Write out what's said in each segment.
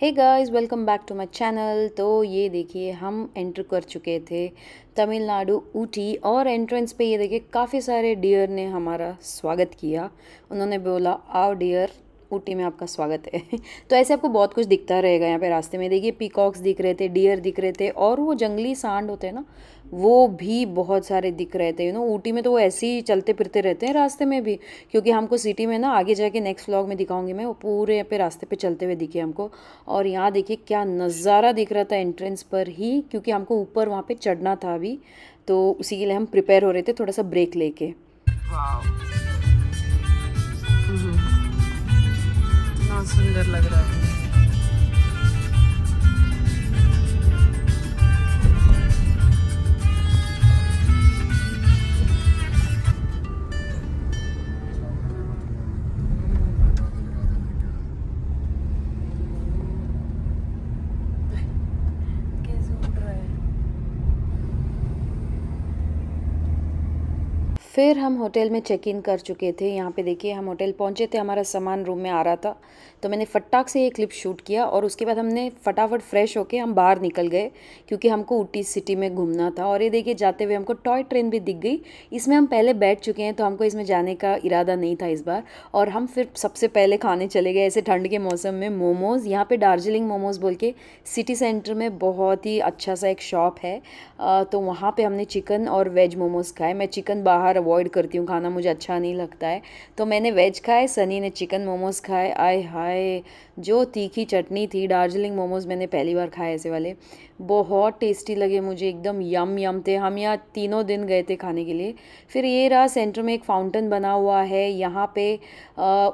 Hey guys, welcome back to my channel. तो ये देखिए, हम एंटर कर चुके थे तमिलनाडु ऊटी। और एंट्रेंस पे ये देखिए काफ़ी सारे डियर ने हमारा स्वागत किया। उन्होंने बोला आओ डियर, ऊटी में आपका स्वागत है। तो ऐसे आपको बहुत कुछ दिखता रहेगा यहाँ पे रास्ते में। देखिए पीकॉक्स दिख रहे थे, डियर दिख रहे थे, और वो जंगली सांड होते हैं ना, वो भी बहुत सारे दिख रहे थे। ऊटी में तो वो ऐसे ही चलते फिरते रहते हैं रास्ते में भी, क्योंकि हमको सिटी में ना आगे जाके नेक्स्ट व्लॉग में दिखाऊंगी मैं, वो पूरे यहाँ पे रास्ते पे चलते हुए दिखे हमको। और यहाँ देखिए क्या नज़ारा दिख रहा था एंट्रेंस पर ही, क्योंकि हमको ऊपर वहाँ पे चढ़ना था अभी, तो उसी के लिए हम प्रिपेयर हो रहे थे थोड़ा सा ब्रेक लेके। कितना सुंदर लग रहा है। कैसे उड़ रहा है। फिर हम होटल में चेक इन कर चुके थे। यहाँ पे देखिए हम होटल पहुँचे थे, हमारा सामान रूम में आ रहा था, तो मैंने फटाक से ये क्लिप शूट किया। और उसके बाद हमने फटाफट फ्रेश होके हम बाहर निकल गए, क्योंकि हमको ऊटी सिटी में घूमना था। और ये देखिए जाते हुए हमको टॉय ट्रेन भी दिख गई। इसमें हम पहले बैठ चुके हैं, तो हमको इसमें जाने का इरादा नहीं था इस बार। और हम फिर सबसे पहले खाने चले गए ऐसे ठंड के मौसम में मोमोज़। यहाँ पे दार्जिलिंग मोमोज़ बोल के सिटी सेंटर में बहुत ही अच्छा सा एक शॉप है। तो वहाँ पे हमने चिकन और वेज मोमोज़ खाए। मैं चिकन बाहर अवॉइड करती हूँ खाना, मुझे अच्छा नहीं लगता है, तो मैंने वेज खाए, सनी ने चिकन मोमोज़ खाए। आय हाय, जो तीखी चटनी थी। दार्जिलिंग मोमोज़ मैंने पहली बार खाए ऐसे वाले, बहुत टेस्टी लगे मुझे, एकदम यम यम थे। हम यहाँ तीनों दिन गए थे खाने के लिए। फिर ये रहा सेंटर में एक फाउंटेन बना हुआ है। यहाँ पे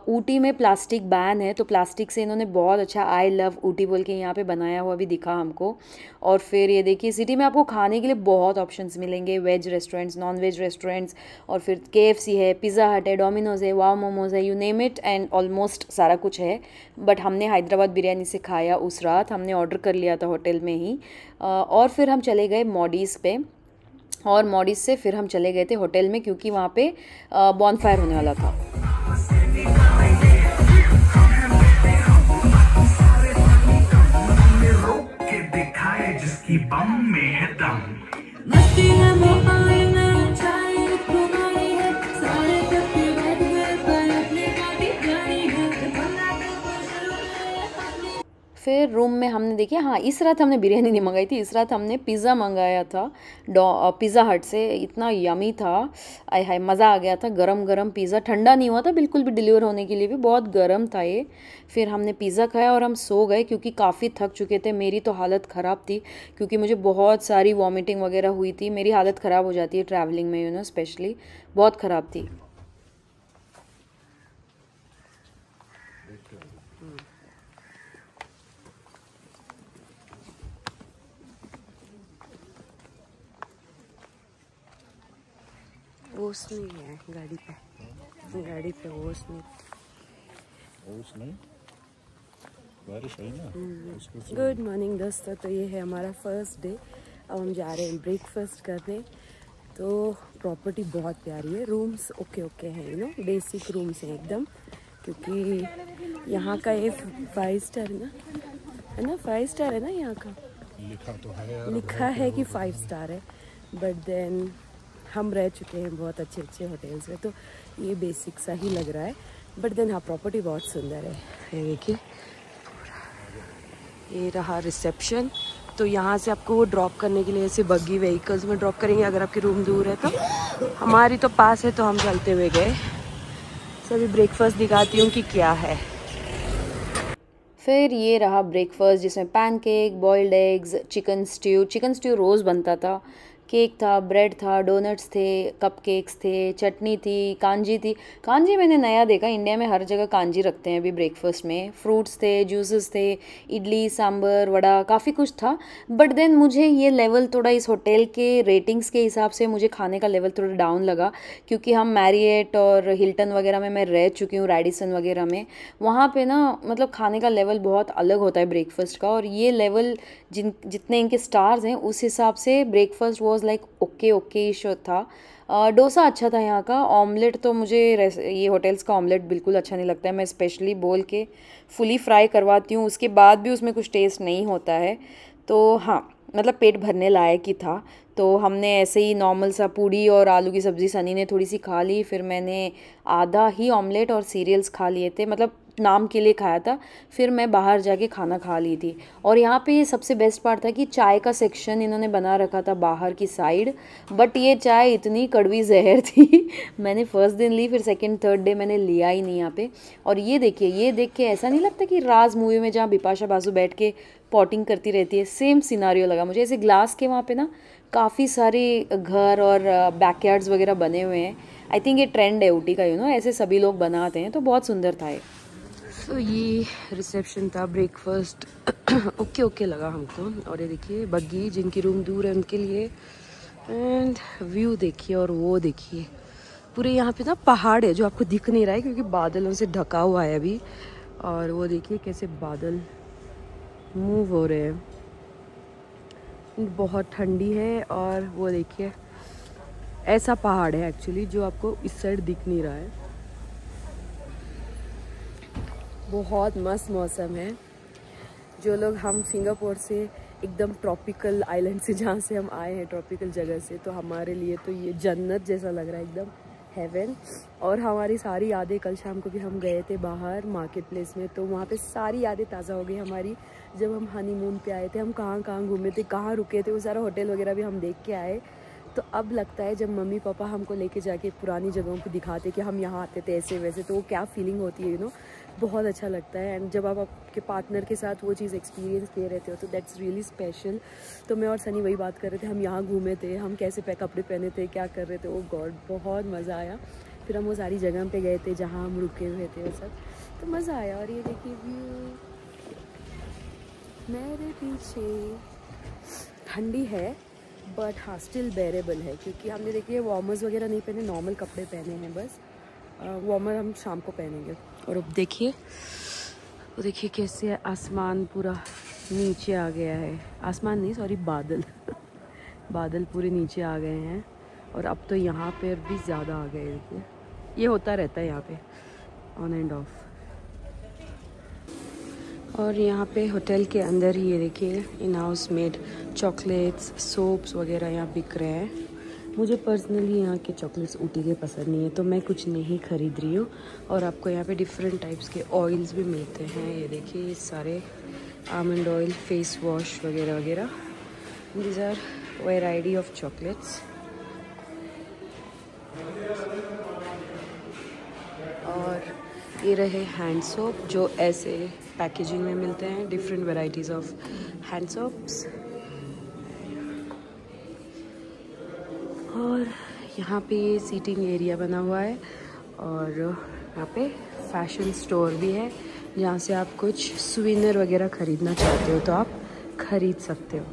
ऊटी में प्लास्टिक बैन है, तो प्लास्टिक से इन्होंने बहुत अच्छा आई लव ऊटी बोल के यहाँ पे बनाया हुआ भी दिखा हमको। और फिर ये देखिए सिटी में आपको खाने के लिए बहुत ऑप्शंस मिलेंगे, veg restaurants, non veg restaurants. और फिर KFC है, पिज़्ज़ा हट है, डोमिनोज़ है, वाव मोमोज़ है, you name it, and almost सारा कुछ है। बट हमने हैदराबाद बिरयानी से खाया उस रात, हमने ऑर्डर कर लिया था होटल में ही। और फिर हम चले गए मॉडीज़ पे, और मॉडीज़ से फिर हम चले गए थे होटल में, क्योंकि वहाँ पे बॉनफायर होने वाला था। जिसकी बम में है दम, मस्ती है मोहाल में चाय घुमाई है, सारे कपड़े बैठ गए पर अपने गाड़ी जानी है। फिर रूम में हमने देखिए, हाँ इस रात हमने बिरयानी नहीं मंगाई थी, इस रात हमने पिज़्ज़ा मंगाया था पिज़्ज़ा हट से। इतना यमी था, आय हाय मज़ा आ गया था। गरम गरम पिज़्ज़ा, ठंडा नहीं हुआ था बिल्कुल भी, डिलीवर होने के लिए भी बहुत गर्म था ये। फिर हमने पिज़्ज़ा खाया और हम सो गए, क्योंकि काफ़ी थक चुके थे। मेरी तो हालत ख़राब थी, क्योंकि मुझे बहुत सारी वॉमिटिंग वगैरह हुई थी। मेरी हालत ख़राब हो जाती है ट्रैवलिंग में, स्पेशली बहुत ख़राब थी। ओस नहीं है गाड़ी पे ओस नहीं। बारिश आई ना। गुड मॉर्निंग दोस्तों, तो ये है हमारा फर्स्ट डे। अब हम जा रहे हैं ब्रेकफास्ट करने। तो प्रॉपर्टी बहुत प्यारी है, रूम्स ओके ओके हैं, बेसिक रूम्स हैं एकदम, क्योंकि यहाँ का ये 5 स्टार है ना 5 स्टार है ना यहाँ का। लिखा है कि 5 स्टार है, बट देन हम रह चुके हैं बहुत अच्छे अच्छे होटल्स में, तो ये बेसिक सा ही लग रहा है। बट देन हाँ, प्रॉपर्टी बहुत सुंदर है। ये देखिए, ये रहा रिसेप्शन। तो यहाँ से आपको वो ड्रॉप करने के लिए ऐसे बग्गी व्हीकल्स में ड्रॉप करेंगे, अगर आपकी रूम दूर है तो। हमारी तो पास है, तो हम चलते हुए गए। सभी ब्रेकफास्ट दिखाती हूँ कि क्या है। फिर ये रहा ब्रेकफास्ट, जिसमें pancake, boiled eggs, chicken stew रोज़ बनता था, केक था, ब्रेड था, डोनट्स थे, कपकेक्स थे, चटनी थी, कांजी थी। कांजी मैंने नया देखा, इंडिया में हर जगह कांजी रखते हैं अभी ब्रेकफास्ट में। फ्रूट्स थे, जूसेस थे, इडली सांभर वड़ा, काफ़ी कुछ था। बट देन मुझे ये लेवल थोड़ा इस होटल के रेटिंग्स के हिसाब से मुझे खाने का लेवल थोड़ा डाउन लगा, क्योंकि हम मैरियट और हिल्टन वगैरह में मैं रह चुकी हूँ, रेडिसन वगैरह में। वहाँ पे ना मतलब खाने का लेवल बहुत अलग होता है ब्रेकफास्ट का, और ये लेवल जितने इनके स्टार्स हैं उस हिसाब से ब्रेकफास्ट वो वॉज लाइक ओके ओके इश था। डोसा अच्छा था यहाँ का। ऑमलेट तो मुझे ये होटल्स का ऑमलेट बिल्कुल अच्छा नहीं लगता है। मैं स्पेशली बोल के फुली फ्राई करवाती हूँ, उसके बाद भी उसमें कुछ टेस्ट नहीं होता है। तो हाँ, मतलब पेट भरने लायक ही था। तो हमने ऐसे ही नॉर्मल सा पूड़ी और आलू की सब्ज़ी सनी ने थोड़ी सी खा ली, फिर मैंने आधा ही ऑमलेट और सीरियल्स खा लिए थे, मतलब नाम के लिए खाया था। फिर मैं बाहर जाके खाना खा ली थी। और यहाँ पे ये सबसे बेस्ट पार्ट था कि चाय का सेक्शन इन्होंने बना रखा था बाहर की साइड, बट ये चाय इतनी कड़वी जहर थी मैंने फर्स्ट दिन ली, फिर सेकंड थर्ड डे मैंने लिया ही नहीं यहाँ पे। और ये देखिए, ये देख के ऐसा नहीं लगता कि राज मूवी में जहाँ बिपाशा बासु बैठ के पॉटिंग करती रहती है, सेम सिनारियो लगा मुझे। ऐसे ग्लास के वहाँ पे ना काफ़ी सारे घर और बैकयार्ड्स वगैरह बने हुए हैं। आई थिंक ये ट्रेंड है ऊटी का, ऐसे सभी लोग बनाते हैं, तो बहुत सुंदर था ये। तो ये रिसेप्शन था, ब्रेकफास्ट ओके ओके लगा हमको। और ये देखिए बग्गी, जिनकी रूम दूर है उनके लिए। एंड व्यू देखिए, और वो देखिए पूरे यहाँ पे ना पहाड़ है जो आपको दिख नहीं रहा है क्योंकि बादलों से ढका हुआ है अभी। और वो देखिए कैसे बादल मूव हो रहे हैं, बहुत ठंडी है। और वो देखिए ऐसा पहाड़ है एक्चुअली जो आपको इस साइड दिख नहीं रहा है। बहुत मस्त मौसम है। जो लोग, हम सिंगापुर से एकदम ट्रॉपिकल आइलैंड से, जहाँ से हम आए हैं ट्रॉपिकल जगह से, तो हमारे लिए तो ये जन्नत जैसा लग रहा है, एकदम हेवन। और हमारी सारी यादें, कल शाम को भी हम गए थे बाहर मार्केट प्लेस में, तो वहाँ पे सारी यादें ताज़ा हो गई हमारी। जब हम हनीमून पे आए थे, हम कहाँ कहाँ घूमे थे, कहाँ रुके थे, वो सारा होटल वगैरह भी हम देख के आए। तो अब लगता है जब मम्मी पापा हमको लेके जाके पुरानी जगहों पे दिखाते कि हम यहाँ आते थे ऐसे वैसे, तो वो क्या फीलिंग होती है, बहुत अच्छा लगता है। एंड जब आप आपके पार्टनर के साथ वो चीज़ एक्सपीरियंस किए रहते हो तो दैट्स रियली स्पेशल। तो मैं और सनी वही बात कर रहे थे, हम यहाँ घूमे थे, हम कैसे कपड़े पहने थे, क्या कर रहे थे, ओ गॉड बहुत मज़ा आया। फिर हम वो सारी जगह पे गए थे जहाँ हम रुके हुए थे और सब, तो मज़ा आया। और ये देखिए व्यू मेरे पीछे, ठंडी है बट हाँ स्टिल बेरेबल है, क्योंकि हमने देखिए वार्मर्स वगैरह नहीं पहने, नॉर्मल कपड़े पहने हैं बस। वार्मर हम शाम को पहनेंगे। और अब देखिए, वो देखिए कैसे आसमान पूरा नीचे आ गया है। आसमान नहीं, सॉरी, बादल बादल पूरे नीचे आ गए हैं। और अब तो यहाँ पे भी ज़्यादा आ गए। देखिए ये होता रहता है यहाँ पे, ऑन एंड ऑफ। और यहाँ पे होटल के अंदर ही ये देखिए in house made chocolates, soaps वगैरह यहाँ बिक रहे हैं। मुझे पर्सनली यहाँ के चॉकलेट्स ऊटी के पसंद नहीं है, तो मैं कुछ नहीं ख़रीद रही हूँ। और आपको यहाँ पे डिफरेंट टाइप्स के ऑयल्स भी मिलते हैं। ये देखिए ये सारे आमंड ऑयल, फेस वॉश वगैरह वगैरह। These are variety of chocolates. और ये रहे हैंड सोप, जो ऐसे पैकेजिंग में मिलते हैं, different varieties of hand soaps. और यहाँ पे ये सीटिंग एरिया बना हुआ है। और यहाँ पे फैशन स्टोर भी है, जहाँ से आप कुछ सुविनर वगैरह ख़रीदना चाहते हो तो आप ख़रीद सकते हो।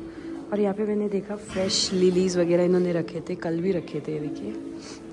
और यहाँ पे मैंने देखा फ्रेश लिलीज़ वगैरह इन्होंने रखे थे, कल भी रखे थे, देखिए।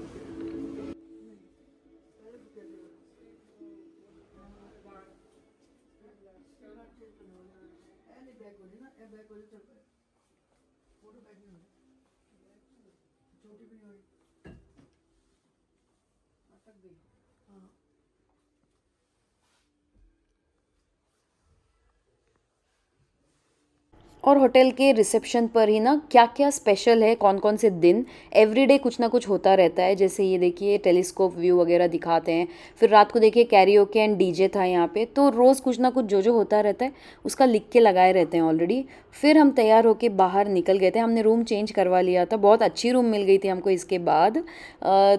और होटल के रिसेप्शन पर ही ना क्या क्या स्पेशल है, कौन कौन से दिन, एवरीडे कुछ ना कुछ होता रहता है। जैसे ये देखिए टेलीस्कोप व्यू वगैरह दिखाते हैं। फिर रात को देखिए कैरियोके एंड डीजे था यहाँ पे, तो रोज़ कुछ ना कुछ जो होता रहता है उसका लिख के लगाए रहते हैं ऑलरेडी। फिर हम तैयार होके बाहर निकल गए थे। हमने रूम चेंज करवा लिया था, बहुत अच्छी रूम मिल गई थी हमको इसके बाद।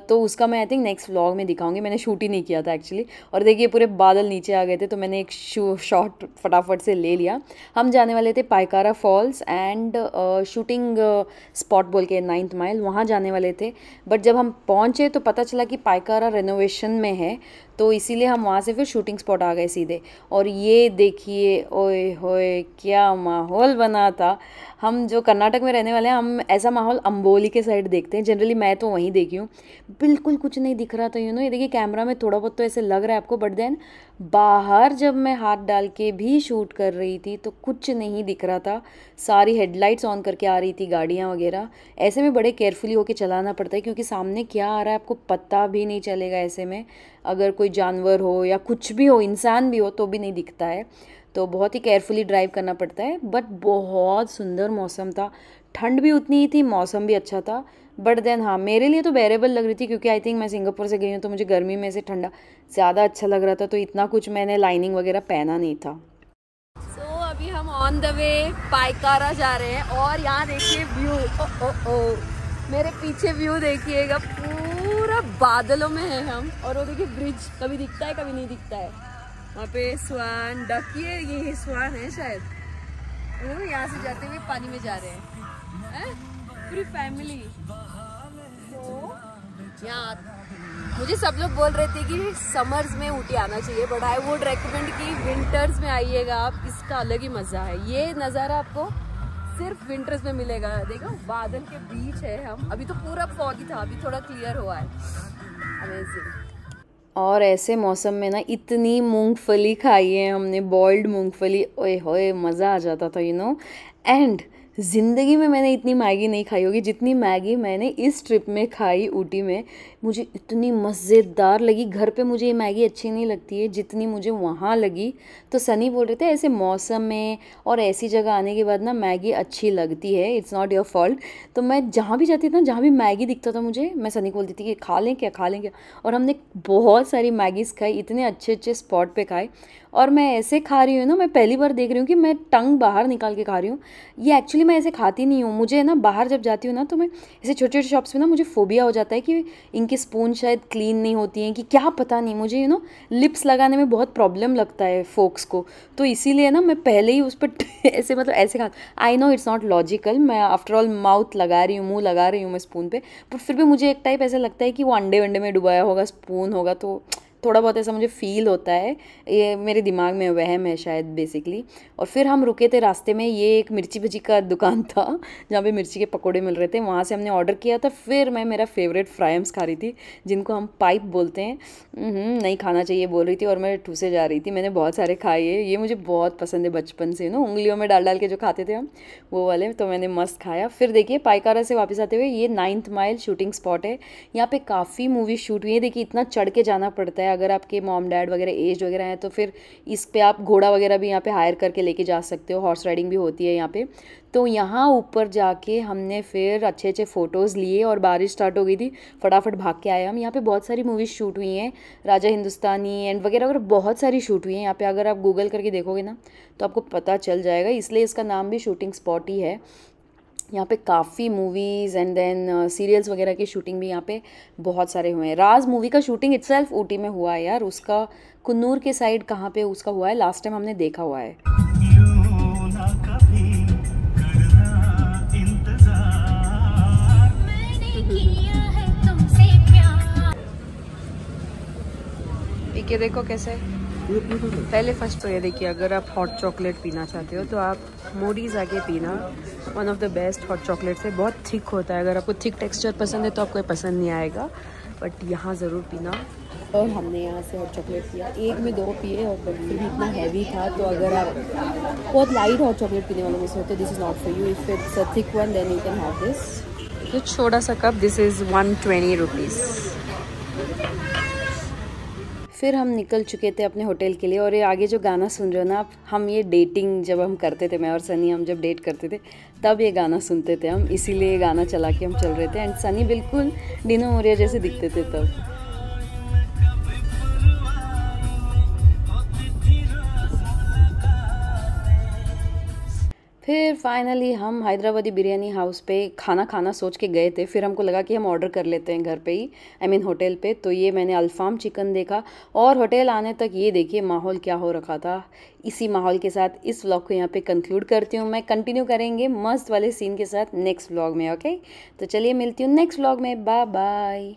तो उसका मैं आई थिंक नेक्स्ट व्लॉग में दिखाऊंगी, मैंने शूट ही नहीं किया था एक्चुअली। और देखिए पूरे बादल नीचे आ गए थे, तो मैंने एक शॉट फटाफट से ले लिया। हम जाने वाले थे Pykara falls and shooting spot बोल के 9th माइल, वहाँ जाने वाले थे। बट जब हम पहुँचे तो पता चला कि पाइकारा रेनोवेशन में है, तो इसीलिए हम वहाँ से फिर शूटिंग स्पॉट आ गए सीधे। और ये देखिए, ओए होए क्या माहौल बना था। हम जो कर्नाटक में रहने वाले हैं, हम ऐसा माहौल अंबोली के साइड देखते हैं जनरली, मैं तो वहीं देखी हूँ। बिल्कुल कुछ नहीं दिख रहा था, ये देखिए कैमरा में थोड़ा बहुत तो ऐसे लग रहा है आपको, बट देन बाहर जब मैं हाथ डाल के भी शूट कर रही थी तो कुछ नहीं दिख रहा था। सारी हेडलाइट्स ऑन करके आ रही थी गाड़ियाँ वगैरह। ऐसे में बड़े केयरफुली होके चलाना पड़ता है, क्योंकि सामने क्या आ रहा है आपको पता भी नहीं चलेगा। ऐसे में अगर कोई जानवर हो या कुछ भी हो, इंसान भी हो, तो भी नहीं दिखता है। तो बहुत ही केयरफुली ड्राइव करना पड़ता है। बट बहुत सुंदर मौसम था, ठंड भी उतनी ही थी, मौसम भी अच्छा था। बट देन हाँ, मेरे लिए तो बेरेबल लग रही थी, क्योंकि आई थिंक मैं सिंगापुर से गई हूँ तो मुझे गर्मी में से ठंडा ज़्यादा अच्छा लग रहा था, तो इतना कुछ मैंने लाइनिंग वगैरह पहना नहीं था। सो अभी हम ऑन द वे पाइकारा जा रहे हैं और यहाँ देखिए व्यू, ओ मेरे पीछे व्यू देखिएगा, पूरा बादलों में है हम। और वो देखिए ब्रिज, कभी दिखता है कभी नहीं दिखता है। वहाँ पे स्वान डक, ये स्वान है शायद, यहाँ से जाते हुए पानी में जा रहे हैं पूरी फैमिली। तो यहाँ मुझे सब लोग बोल रहे थे कि समर्स में ऊटी आना चाहिए, बट आई वुड रेकमेंड कि विंटर्स में आइएगा आप, इसका अलग ही मज़ा है। ये नज़ारा आपको सिर्फ विंटर्स में मिलेगा। देखो बादल के बीच है हम, अभी तो पूरा फॉगी था, अभी थोड़ा क्लियर हुआ है। अमेजिंग। और ऐसे मौसम में ना इतनी मूंगफली खाई है हमने, बॉइल्ड मूंगफली, ओए होए मज़ा आ जाता था एंड ज़िंदगी में मैंने इतनी मैगी नहीं खाई होगी जितनी मैगी मैंने इस ट्रिप में खाई ऊटी में। मुझे इतनी मज़ेदार लगी। घर पे मुझे ये मैगी अच्छी नहीं लगती है जितनी मुझे वहाँ लगी। तो सनी बोल रहे थे ऐसे मौसम में और ऐसी जगह आने के बाद ना मैगी अच्छी लगती है, इट्स नॉट योर फॉल्ट। तो मैं जहाँ भी जाती थी ना, जहाँ भी मैगी दिखता था मुझे, मैं सनी को बोलती थी कि खा लें क्या। और हमने बहुत सारी मैगीज़ खाई, इतने अच्छे अच्छे स्पॉट पे खाए। और मैं ऐसे खा रही हूँ ना, मैं पहली बार देख रही हूँ कि मैं टंग बाहर निकाल के खा रही हूँ। ये एक्चुअली मैं ऐसे खाती नहीं हूँ। मुझे ना बाहर जब जाती हूँ ना, तो मैं ऐसे छोटे छोटे शॉप्स में ना, मुझे फोबिया हो जाता है कि इनकी स्पून शायद क्लीन नहीं होती हैं कि क्या पता नहीं, मुझे लिप्स लगाने में बहुत प्रॉब्लम लगता है फोक्स को। तो इसीलिए ना मैं पहले ही उस पर ऐसे मतलब ऐसे खा, I know it's not logical, मैं आफ्टर ऑल माउथ लगा रही हूँ, मुँह लगा रही हूँ मैं स्पून पे, पर फिर भी मुझे एक टाइप ऐसा लगता है कि वो अंडे वंडे में डुबाया होगा स्पून होगा, तो थोड़ा बहुत ऐसा मुझे फील होता है। ये मेरे दिमाग में वहम है शायद बेसिकली। और फिर हम रुके थे रास्ते में, ये एक मिर्ची भजी का दुकान था जहाँ पे मिर्ची के पकोड़े मिल रहे थे, वहाँ से हमने ऑर्डर किया था। फिर मैं मेरा फेवरेट फ्राइम्स खा रही थी, जिनको हम पाइप बोलते हैं। नहीं खाना चाहिए बोल रही थी और मैं ठूसे जा रही थी। मैंने बहुत सारे खाए है, ये मुझे बहुत पसंद है बचपन से, उंगलियों में डाल डाल के जो खाते थे हम, वो वाले, तो मैंने मस्त खाया। फिर देखिए पाइकारा से वापस आते हुए ये 9th माइल शूटिंग स्पॉट है। यहाँ पे काफ़ी मूवी शूट हुई है। देखिए इतना चढ़ के जाना पड़ता है, अगर आपके मॉम डैड वगैरह एज वगैरह हैं तो फिर इस पे आप घोड़ा वगैरह भी यहाँ पे हायर करके लेके जा सकते हो, हॉर्स राइडिंग भी होती है यहाँ पे। तो यहाँ ऊपर जाके हमने फिर अच्छे अच्छे फ़ोटोज़ लिए और बारिश स्टार्ट हो गई थी, फटाफट भाग के आए हम। यहाँ पे बहुत सारी मूवीज़ शूट हुई हैं, राजा हिंदुस्तानी एंड वगैरह वगैरह बहुत सारी शूट हुई हैं यहाँ पे। अगर आप गूगल करके देखोगे ना तो आपको पता चल जाएगा, इसलिए इसका नाम भी शूटिंग स्पॉट ही है। यहाँ पे काफ़ी मूवीज़ एंड देन सीरियल्स वगैरह की शूटिंग भी यहाँ पे बहुत सारे हुए हैं। राज मूवी का शूटिंग इटसेल्फ ऊटी में हुआ है यार, उसका कुन्नूर के साइड कहाँ पे उसका हुआ है, लास्ट टाइम हमने देखा हुआ है। पी के देखो कैसे। पहले फर्स्ट तो ये देखिए, अगर आप हॉट चॉकलेट पीना चाहते हो तो आप मोडीज़ आके पीना, one of the best hot chocolates है। बहुत थिक होता है, अगर आपको थिक टेक्सचर पसंद है तो आपको पसंद नहीं आएगा, बट यहाँ ज़रूर पीना। और हमने यहाँ से हॉट चॉकलेट पिया, एक में 2 पिए और फिर भी इतना हैवी था। तो अगर आप बहुत लाइट हॉट चॉकलेट पीने वालों में से होते, this is not for you. If it's a thick one then you can have this. तो छोटा सा कप, दिस इज़ 120 रुपीज़। फिर हम निकल चुके थे अपने होटल के लिए। और ये आगे जो गाना सुन रहे हो ना आप, हम ये डेटिंग जब हम करते थे, मैं और सनी हम जब डेट करते थे तब ये गाना सुनते थे हम, इसीलिए ये गाना चला के हम चल रहे थे। एंड सनी बिल्कुल डिनो मोरिया जैसे दिखते थे तब। फिर फाइनली हम हैदराबादी बिरयानी हाउस पे खाना सोच के गए थे। फिर हमको लगा कि हम ऑर्डर कर लेते हैं घर पे ही, आई मीन होटल पे। तो ये मैंने अल्फाम चिकन देखा और होटल आने तक ये देखिए माहौल क्या हो रखा था। इसी माहौल के साथ इस व्लॉग को यहाँ पे कंक्लूड करती हूँ मैं। कंटिन्यू करेंगे मस्त वाले सीन के साथ नेक्स्ट व्लॉग में, ओके। तो चलिए मिलती हूँ नेक्स्ट व्लॉग में, बाय बाय।